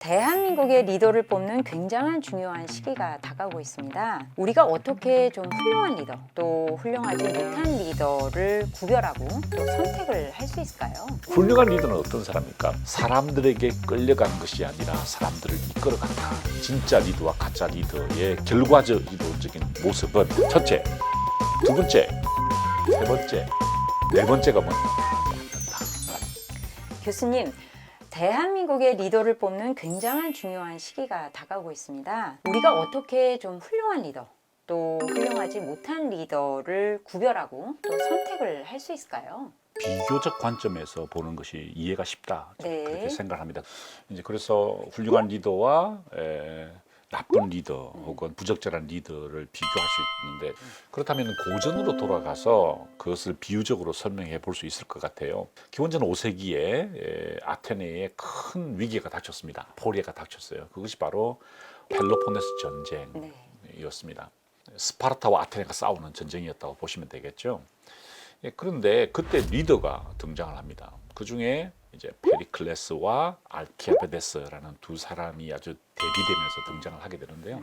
대한민국의 리더를 뽑는 굉장한 중요한 시기가 다가오고 있습니다. 우리가 어떻게 좀 훌륭한 리더, 또 훌륭하지 못한 리더를 구별하고 또 선택을 할 수 있을까요? 훌륭한 리더는 어떤 사람입니까? 사람들에게 끌려가는 것이 아니라 사람들을 이끌어간다. 진짜 리더와 가짜 리더의 결과적인 모습은 첫째, 두 번째, 세 번째, 네 번째가 뭔가 교수님, 대한민국의 리더를 뽑는 굉장한 중요한 시기가 다가오고 있습니다. 우리가 어떻게 좀 훌륭한 리더, 또 훌륭하지 못한 리더를 구별하고 또 선택을 할 수 있을까요? 비교적 관점에서 보는 것이 이해가 쉽다. 네. 그렇게 생각합니다. 이제 그래서 훌륭한 리더와 나쁜 리더 혹은 부적절한 리더를 비교할 수 있는데, 그렇다면 고전으로 돌아가서 그것을 비유적으로 설명해 볼 수 있을 것 같아요. 기원전 5세기에 아테네에 큰 위기가 닥쳤습니다. 포리가 닥쳤어요. 그것이 바로 펠로폰네스 전쟁이었습니다. 스파르타와 아테네가 싸우는 전쟁이었다고 보시면 되겠죠. 그런데 그때 리더가 등장을 합니다. 그 중에 이제 페리클레스와 알키아베데스라는 두 사람이 아주 대비되면서 등장을 하게 되는데요.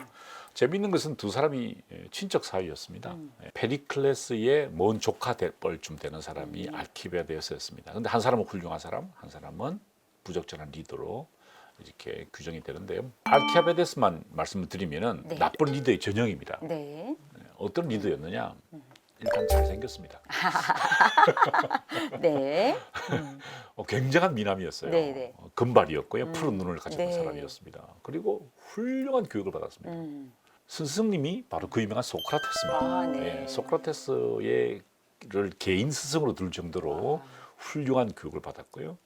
재미있는 것은 두 사람이 친척 사이였습니다. 페리클레스의 먼 조카뻘쯤 되는 사람이 알키베데스였습니다. 그런데 한 사람은 훌륭한 사람, 한 사람은 부적절한 리더로 이렇게 규정이 되는데요. 알키아베데스만 말씀을 드리면은 네. 나쁜 리더의 전형입니다. 네. 어떤 리더였느냐? 일단 잘생겼습니다. 네. 굉장한 미남이었어요. 네네. 금발이었고요. 푸른 눈을 가진 네. 사람이었습니다. 그리고 훌륭한 교육을 받았습니다. 스승님이 바로 그 유명한 소크라테스입니다. 아, 네. 소크라테스를 개인 스승으로 둘 정도로 훌륭한 교육을 받았고요.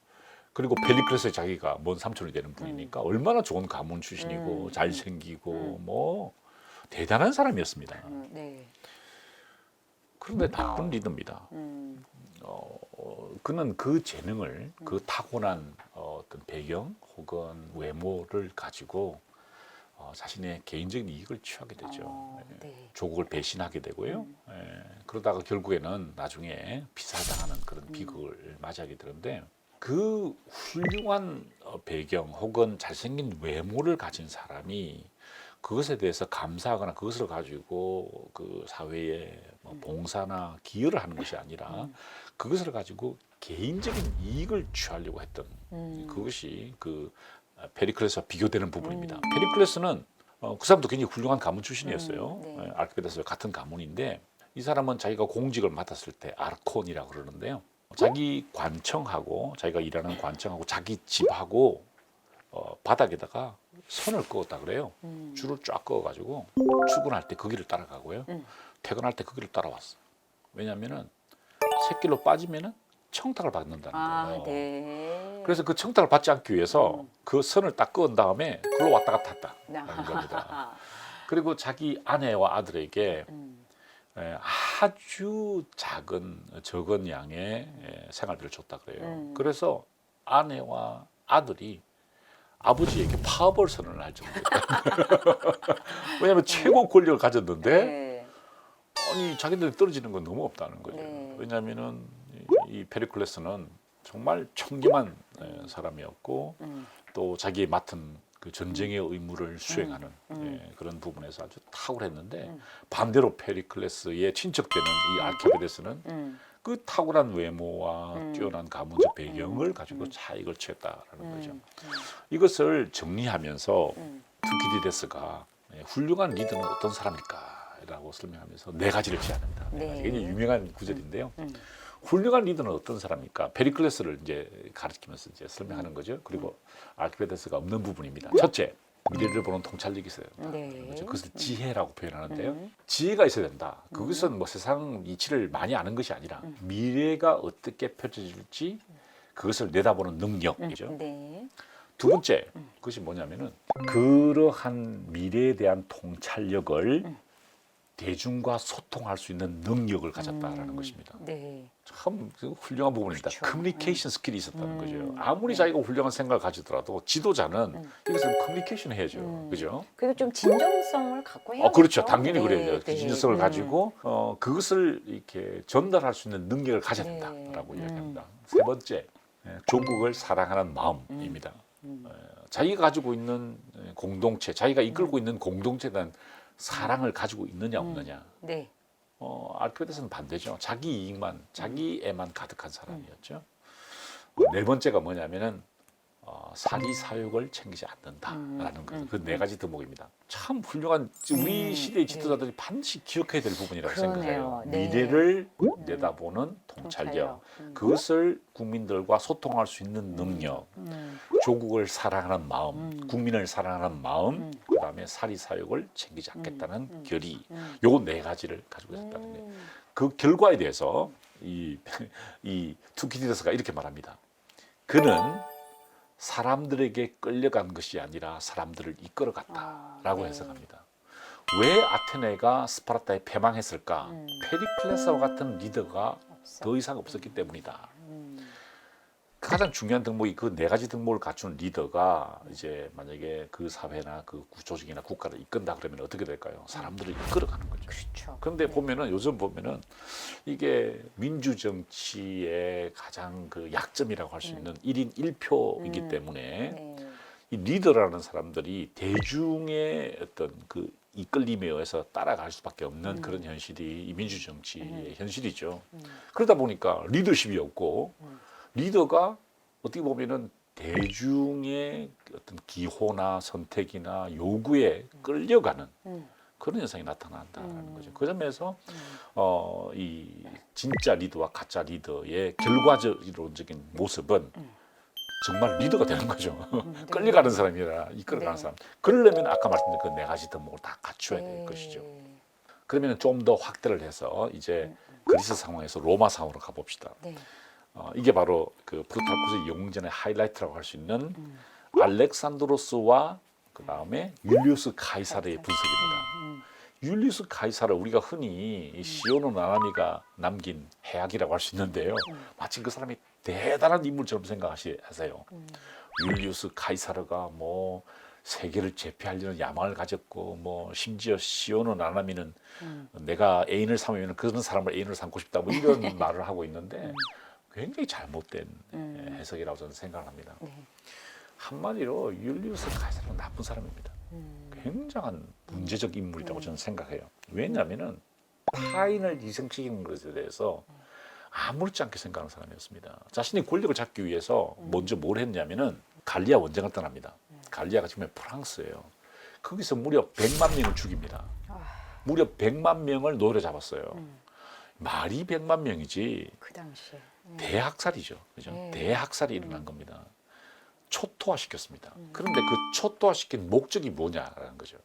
그리고 펠리클레스의 자기가 먼 삼촌이 되는 분이니까 얼마나 좋은 가문 출신이고 잘생기고 뭐 대단한 사람이었습니다. 네. 그런데 나쁜 리더입니다. 그는 그 재능을, 그 타고난 어떤 배경 혹은 외모를 가지고 자신의 개인적인 이익을 취하게 되죠. 네. 조국을 배신하게 되고요. 그러다가 결국에는 나중에 피살당하는 그런 비극을 맞이하게 되는데, 그 훌륭한 배경 혹은 잘생긴 외모를 가진 사람이 그것에 대해서 감사하거나 그것을 가지고 그 사회에 뭐 봉사나 기여를 하는 것이 아니라 그것을 가지고 개인적인 이익을 취하려고 했던 그것이 그 페리클레스와 비교되는 부분입니다. 페리클레스는 그 사람도 굉장히 훌륭한 가문 출신이었어요. 네. 알키메데스와 같은 가문인데, 이 사람은 자기가 공직을 맡았을 때 아르콘이라고 그러는데요. 자기 관청하고 자기가 일하는 관청하고 자기 집하고 바닥에다가 선을 그었다 그래요. 줄을 쫙 그어가지고 출근할 때 그 길을 따라가고요. 퇴근할 때 그 길을 따라왔어요. 왜냐하면은 새길로 빠지면은 청탁을 받는다는 거예요. 네. 그래서 그 청탁을 받지 않기 위해서 그 선을 딱 그은 다음에 그걸로 왔다 갔다 했다는 겁니다. 그리고 자기 아내와 아들에게 아주 적은 양의 생활비를 줬다 그래요. 그래서 아내와 아들이 아버지에게 파벌 선언을 할 정도예요. 왜냐하면 최고 권력을 가졌는데 네. 아니 자기들이 떨어지는 건 너무 없다는 거죠. 네. 왜냐하면은 이 페리클레스는 정말 청렴한 사람이었고 또 자기의 맡은 그 전쟁의 의무를 수행하는 그런 부분에서 아주 탁월했는데, 반대로 페리클레스의 친척되는 이 알키메데스는 그 탁월한 외모와 뛰어난 가문적 배경을 가지고 차익을 취했다라는 거죠. 이것을 정리하면서 투키디데스가 훌륭한 리더는 어떤 사람일까라고 설명하면서 네 가지를 제안합니다. 네. 굉장히 유명한 구절인데요. 훌륭한 리더는 어떤 사람입니까? 페리클레스를 이제 가르치면서 이제 설명하는 거죠. 그리고 알키메데스가 없는 부분입니다. 첫째, 미래를 보는 통찰력이 있어야 된다. 네. 그것을 지혜라고 표현하는데요. 지혜가 있어야 된다. 그것은 뭐 세상 이치를 많이 아는 것이 아니라 미래가 어떻게 펼쳐질지 그것을 내다보는 능력이죠. 네. 두 번째, 그것이 뭐냐면은 그러한 미래에 대한 통찰력을 대중과 소통할 수 있는 능력을 가졌다라는 것입니다. 네. 참 훌륭한 부분입니다. 그렇죠. 커뮤니케이션 스킬이 있었다는 거죠. 아무리 자기가 훌륭한 생각을 가지더라도 지도자는 이것을 커뮤니케이션 해야죠. 그죠? 그리고 좀 진정성을 갖고 해야 그렇죠. 당연히 네, 그래야죠. 네. 진정성을 가지고 그것을 이렇게 전달할 수 있는 능력을 가져야 네. 된다라고 이야기합니다. 세 번째, 조국을 사랑하는 마음입니다. 자기가 가지고 있는 공동체, 자기가 이끌고 있는 공동체에 대한 사랑을 가지고 있느냐 없느냐. 네. 아르키메데스는 반대죠. 자기 이익만, 자기애만 가득한 사람이었죠. 네 번째가 뭐냐면은 사리사욕을 챙기지 않는다라는 거죠. 그 네 가지 덕목입니다. 참 훌륭한 우리 시대의 지도자들이 반드시 기억해야 될 부분이라고 그러네요. 생각해요. 네. 미래를 내다보는 통찰력, 그것을 국민들과 소통할 수 있는 능력, 조국을 사랑하는 마음, 국민을 사랑하는 마음, 그다음에 사리사욕을 챙기지 않겠다는 결의, 요 네 가지를 가지고 있었다는 거예요. 그 결과에 대해서 이 투키디데스가 이렇게 말합니다. 그는 사람들에게 끌려간 것이 아니라 사람들을 이끌어갔다라고 네. 해석합니다. 왜 아테네가 스파르타에 패망했을까? 페리클레스와 같은 리더가 더 이상 없었기 때문이다. 가장 중요한 덕목이 그 네 가지 덕목을 갖춘 리더가 이제 만약에 그 사회나 그 조직이나 국가를 이끈다 그러면 어떻게 될까요? 사람들을 이끌어가는 거죠. 그렇죠. 그런데 보면은 요즘 보면은 이게 민주 정치의 가장 그 약점이라고 할 수 있는 1인 1표이기 때문에 네. 이 리더라는 사람들이 대중의 어떤 그 이끌림에 의해서 따라갈 수밖에 없는 그런 현실이 이 민주 정치의 현실이죠. 그러다 보니까 리더십이 없고 리더가 어떻게 보면은 대중의 어떤 기호나 선택이나 요구에 끌려가는 그런 현상이 나타난다는 거죠. 그 점에서 이 진짜 리더와 가짜 리더의 결과적인 모습은 정말 리더가 되는 거죠. 네. 끌려가는 사람이라 이끌어가는 네. 사람. 그러려면 아까 말씀드린 그 네 가지 덕목을 다 갖춰야 될 네. 것이죠. 그러면 좀 더 확대를 해서 이제 그리스 상황에서 로마 상황으로 가봅시다. 네. 이게 바로 그 프루타쿠스의 영웅전의 하이라이트라고 할 수 있는 알렉산드로스와 그 다음에 율리우스 카이사르의 분석입니다. 율리우스 카이사르 우리가 흔히 이 시오노 나나미가 남긴 해악이라고 할 수 있는데요. 마치 그 사람이 대단한 인물처럼 생각하세요. 율리우스 카이사르가 뭐 세계를 제패하려는 야망을 가졌고 뭐 심지어 시오노 나나미는 내가 애인을 삼으면 그런 사람을 애인으로 삼고 싶다 뭐 이런 말을 하고 있는데 굉장히 잘못된 해석이라고 저는 생각합니다. 네. 한마디로 율리우스 카이사르는 나쁜 사람입니다. 굉장한 문제적 인물이라고 저는 생각해요. 왜냐하면은 타인을 희생시키는 것에 대해서 아무렇지 않게 생각하는 사람이었습니다. 자신의 권력을 잡기 위해서 먼저 뭘 했냐면은 갈리아 원정을 떠납니다. 갈리아가 지금 프랑스예요. 거기서 무려 100만 명을 죽입니다. 무려 100만 명을 노려 잡았어요. 말이 100만 명이지 그 당시에. 대학살이죠. 그죠? 네. 대학살이 일어난 겁니다. 초토화시켰습니다. 그런데 그 초토화시킨 목적이 뭐냐라는 거죠.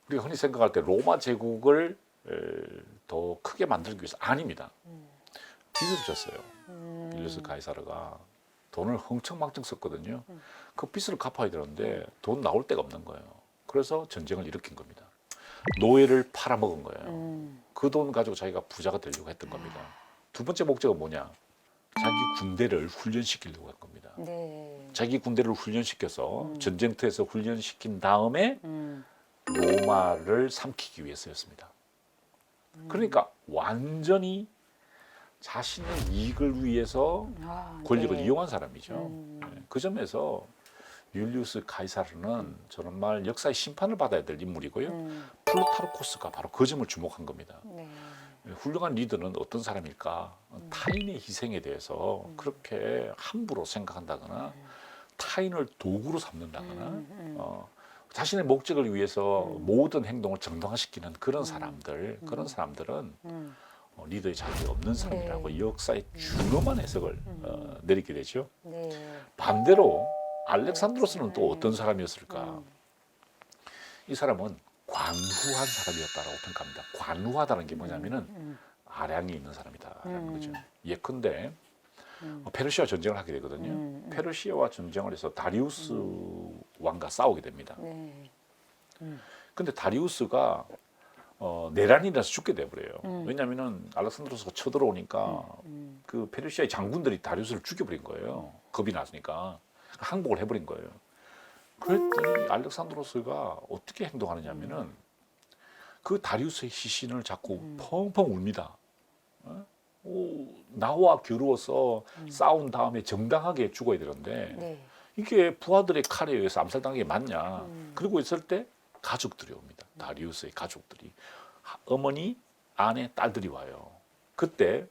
우리가 흔히 생각할 때 로마 제국을 더 크게 만들기 위해서 아닙니다. 빚을 졌어요. 율리우스 카이사르가 돈을 흥청망청 썼거든요. 그 빚을 갚아야 되는데 돈 나올 데가 없는 거예요. 그래서 전쟁을 일으킨 겁니다. 노예를 팔아먹은 거예요. 그 돈 가지고 자기가 부자가 되려고 했던 겁니다. 두 번째 목적은 뭐냐? 자기 군대를 훈련시키려고 한 겁니다. 네. 자기 군대를 훈련시켜서 전쟁터에서 훈련시킨 다음에 로마를 삼키기 위해서였습니다. 그러니까 완전히 자신의 이익을 위해서 권력을 네. 이용한 사람이죠. 그 점에서 율리우스 카이사르는 정말 역사의 심판을 받아야 될 인물이고요. 플루타르코스가 바로 그 점을 주목한 겁니다. 네. 훌륭한 리더는 어떤 사람일까? 타인의 희생에 대해서 그렇게 함부로 생각한다거나 타인을 도구로 삼는다거나 자신의 목적을 위해서 모든 행동을 정당화시키는 그런 사람들, 그런 사람들은 리더의 자격이 없는 사람이라고 네. 역사의 준엄한 해석을 내리게 되죠. 네. 반대로 알렉산드로스는 또 어떤 사람이었을까? 이 사람은 관후한 사람이었다라고 평가합니다. 관후하다는 게 뭐냐면은 아량이 있는 사람이다라는 거죠. 예컨대 페르시아 전쟁을 하게 되거든요. 페르시아와 전쟁을 해서 다리우스 왕과 싸우게 됩니다. 네. 근데 다리우스가 내란이 나서 죽게 돼버려요. 왜냐하면은 알렉산드로스가 쳐들어오니까 그 페르시아의 장군들이 다리우스를 죽여버린 거예요. 겁이 났으니까 항복을 해버린 거예요. 그랬더니 알렉산드로스가 어떻게 행동하느냐면은 그 다리우스의 시신을 자꾸 펑펑 웁니다. 나와 겨루어서 싸운 다음에 정당하게 죽어야 되는데 네. 이게 부하들의 칼에 의해서 암살당한 게 맞냐. 그러고 있을 때 가족들이 옵니다. 다리우스의 가족들이. 어머니, 아내, 딸들이 와요. 그때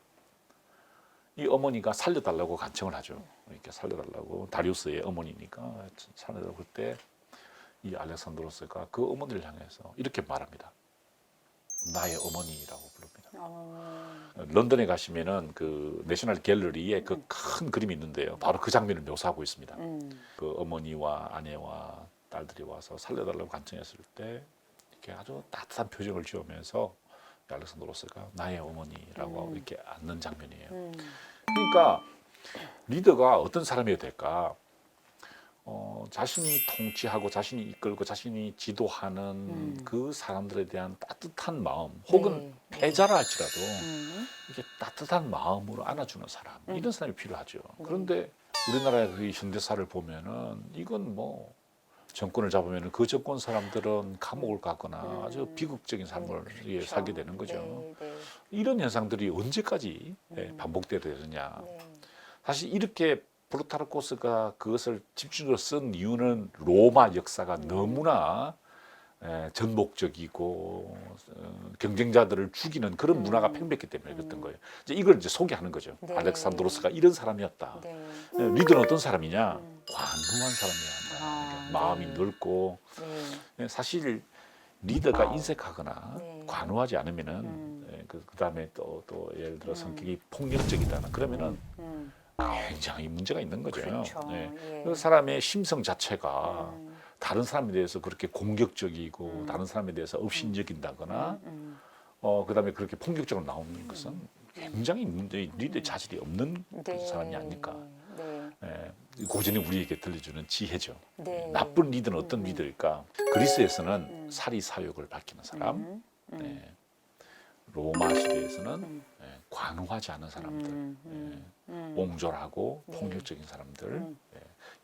이 어머니가 살려달라고 간청을 하죠. 이렇게 살려달라고. 다리우스의 어머니니까 살려달라고. 그때 이 알렉산드로스가 그 어머니를 향해서 이렇게 말합니다. 나의 어머니라고 부릅니다. 런던에 가시면은 그 내셔널 갤러리에 그 큰 그림이 있는데요. 바로 그 장면을 묘사하고 있습니다. 그 어머니와 아내와 딸들이 와서 살려달라고 간청했을 때 이렇게 아주 따뜻한 표정을 지으면서 알렉산드로스가 나의 어머니라고 이렇게 앉는 장면이에요. 그러니까 리더가 어떤 사람이어야 될까? 자신이 통치하고 자신이 이끌고 자신이 지도하는 그 사람들에 대한 따뜻한 마음 혹은 패자라 할지라도 이렇게 따뜻한 마음으로 안아주는 사람 이런 사람이 필요하죠. 그런데 우리나라의 그 현대사를 보면은 이건 뭐 정권을 잡으면 그 정권 사람들은 감옥을 가거나 아주 비극적인 삶을 그렇죠. 살게 되는 거죠. 네. 이런 현상들이 언제까지 반복돼야 되느냐. 사실 이렇게 플루타르코스가 그것을 집중적으로 쓴 이유는 로마 역사가 너무나 전복적이고 경쟁자들을 죽이는 그런 문화가 팽배했기 때문에 그랬던 거예요. 이걸 이제 소개하는 거죠. 네. 알렉산드로스가 이런 사람이었다. 네. 리더는 어떤 사람이냐? 관우한 사람이야. 아, 마음이 네. 넓고 네. 사실 리더가 인색하거나 네. 관우하지 않으면은 그다음에 또 예를 들어 성격이 폭력적이다. 그러면은 굉장히 문제가 있는 거죠. 그렇죠. 네. 예. 그 사람의 심성 자체가 다른 사람에 대해서 그렇게 공격적이고 다른 사람에 대해서 업신여긴다거나 그다음에 그렇게 폭력적으로 나오는 것은 굉장히 리더의 자질이 없는 네. 사람이 아닐까. 네. 고전이 우리에게 들려주는 지혜죠. 네. 나쁜 리더는 어떤 리더일까? 그리스에서는 사리 사욕을 밝히는 사람, 로마 시대에서는 관우하지 않은 사람들, 옹졸하고 폭력적인 사람들,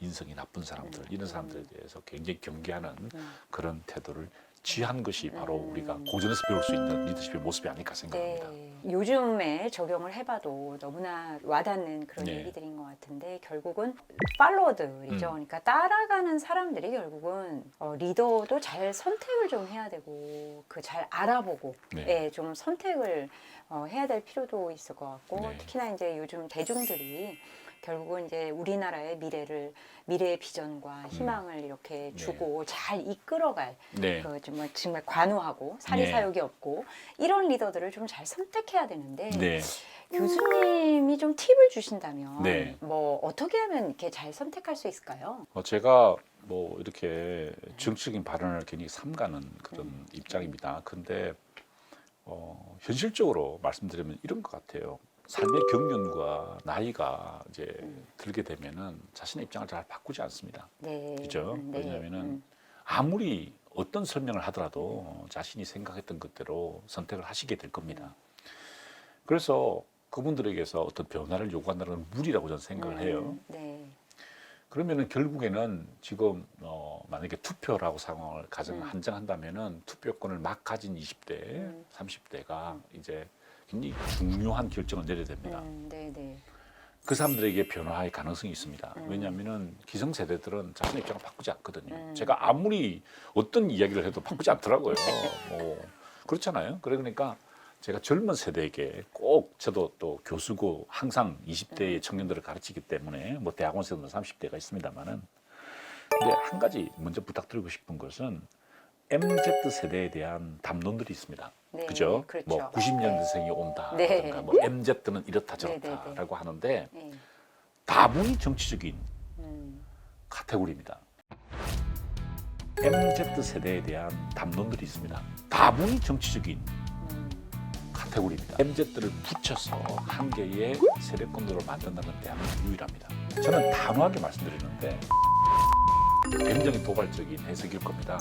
인성이 나쁜 사람들 이런 사람들에 대해서 굉장히 경계하는 그런 태도를 취한 것이 바로 우리가 고전에서 배울 수 있는 리더십의 모습이 아닐까 생각합니다. 네. 요즘에 적용을 해봐도 너무나 와닿는 그런 네. 얘기들인 것 같은데 결국은 팔로워들이죠. 그러니까 따라가는 사람들이 결국은 리더도 잘 선택을 좀 해야 되고 그 잘 알아보고 네. 좀 선택을 해야 될 필요도 있을 것 같고 네. 특히나 이제 요즘 대중들이 결국은 이제 우리나라의 미래의 비전과 희망을 이렇게 주고 잘 이끌어갈 네. 그 정말 관우하고 사리사욕이 없고 이런 리더들을 좀 잘 선택해야 되는데 네. 교수님이 좀 팁을 주신다면 네. 뭐 어떻게 하면 이렇게 잘 선택할 수 있을까요? 제가 뭐 이렇게 정치적인 발언을 괜히 삼가는 그런 입장입니다. 근데 현실적으로 말씀드리면 이런 것 같아요. 삶의 경륜과 나이가 이제 들게 되면은 자신의 입장을 잘 바꾸지 않습니다. 네. 그죠? 왜냐하면은 아무리 어떤 설명을 하더라도 자신이 생각했던 것대로 선택을 하시게 될 겁니다. 그래서 그분들에게서 어떤 변화를 요구한다는 건 무리라고 저는 생각을 해요. 네. 그러면은 결국에는 지금 만약에 투표라고 상황을 한정한다면은 투표권을 막 가진 20대, 30대가 이제 굉장히 중요한 결정을 내려야 됩니다. 네. 그 사람들에게 변화의 가능성이 있습니다. 왜냐하면은 기성세대들은 자신의 입장을 바꾸지 않거든요. 제가 아무리 어떤 이야기를 해도 바꾸지 않더라고요. 그렇잖아요. 그러니까 제가 젊은 세대에게 꼭 저도 또 교수고 항상 20대의 청년들을 가르치기 때문에 뭐 대학원생도 30대가 있습니다만은 근데 한 가지 먼저 부탁드리고 싶은 것은 MZ 세대에 대한 담론들이 있습니다. 네, 그죠? 그렇죠. 뭐 90년대생이 온다. 네. 뭐 MZ는 이렇다 저렇다라고 하는데 네. 다분히 정치적인 카테고리입니다. MZ 세대에 대한 담론들이 있습니다. 다분히 정치적인 카테고리입니다. MZ를 붙여서 한 개의 세대권으로 만든다는 대한민국 유일합니다. 저는 단호하게 말씀드리는데 굉장히 도발적인 해석일 겁니다.